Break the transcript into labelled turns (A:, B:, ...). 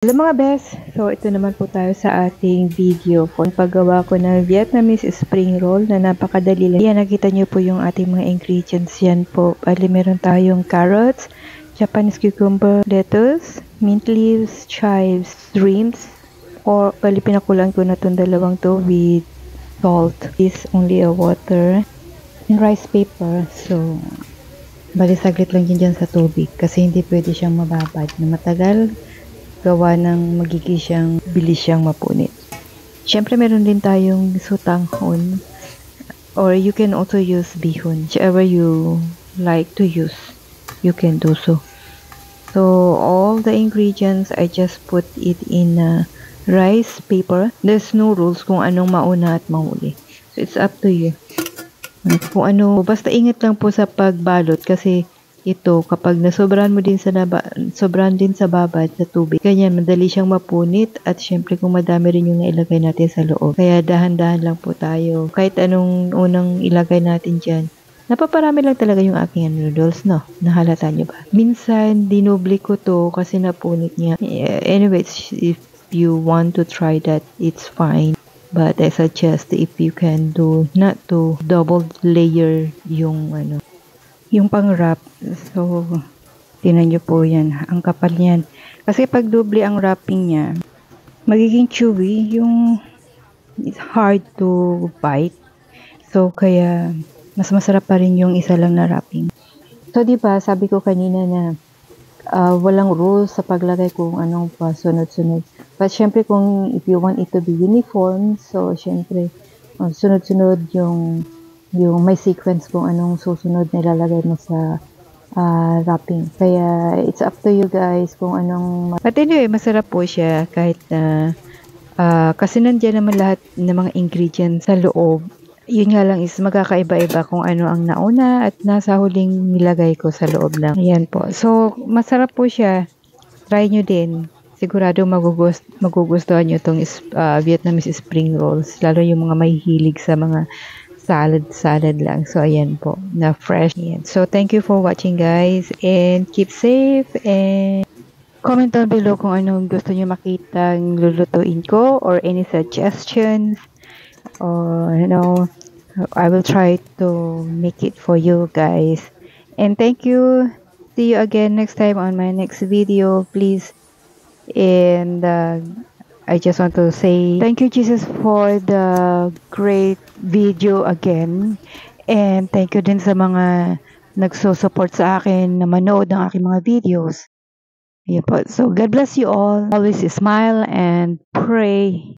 A: Hello mga best! So ito naman po tayo sa ating video kung paggawa ko ng Vietnamese spring roll na napakadali lang. Yan, nakita nyo po yung ating mga ingredients. Yan po. Bali meron tayong carrots, Japanese cucumber, lettuce, mint leaves, chives, shrimps, or bali pinakulan ko na itong dalawang to with salt. Is only a water and rice paper. So bali saglit lang yun dyan sa tubig kasi hindi pwede siyang mababad na matagal. Gawa ng magiging siyang bilis siyang mapunit. Siyempre meron din tayong sutanghon or you can also use bihon. Whichever you like to use, you can do so. So all the ingredients, I just put it in a rice paper. There's no rules kung anong mauna at mahuli. So it's up to you. Kung ano, basta ingat lang po sa pagbalot kasi ito kapag nasobrahan mo din sobrahan din sa babad sa tubig, ganyan madali siyang mapunit at syempre kung madami rin yung nailagay natin sa loob. Kaya dahan-dahan lang po tayo. Kahit anong unang ilagay natin dyan, napaparami lang talaga yung aking noodles, no? Nahalata nyo ba? Minsan, dinoble ko to kasi napunit niya. Anyways, if you want to try that, it's fine. But I suggest if you can do not to double layer yung yung pang-wrap. So, tinan nyo po yan. Ang kapal yan. Kasi pag doble ang wrapping niya, magiging chewy. Yung it's hard to bite. So, kaya mas masarap pa rin yung isa lang na wrapping. So, diba, sabi ko kanina na walang rules sa paglagay kung anong pa sunod-sunod. But syempre kung if you want it to be uniform, so syempre sunod-sunod yung may sequence kung anong susunod na ilalagay mo sa wrapping. Kaya it's up to you guys kung anong. But anyway, masarap po siya kahit na kasi nandiyan naman lahat ng mga ingredients sa loob. Yun nga lang is magkakaiba-iba kung ano ang nauna at nasa huling nilagay ko sa loob lang. Ayan po. So, masarap po siya. Try nyo din. Sigurado magugustuhan nyo itong Vietnamese spring rolls. Lalo yung mga may hilig sa mga salad lang. So, ayan po. Na fresh. Ayan. So, thank you for watching guys. And keep safe. And comment down below kung anong gusto nyo makita ng lulutuin ko or any suggestions. Or, I will try to make it for you guys. And thank you. See you again next time on my next video. Please. And I just want to say thank you Jesus for the great video again. And thank you din sa mga nagsusupport sa akin na manood ng aking mga videos. Ayan po. So God bless you all. Always smile and pray.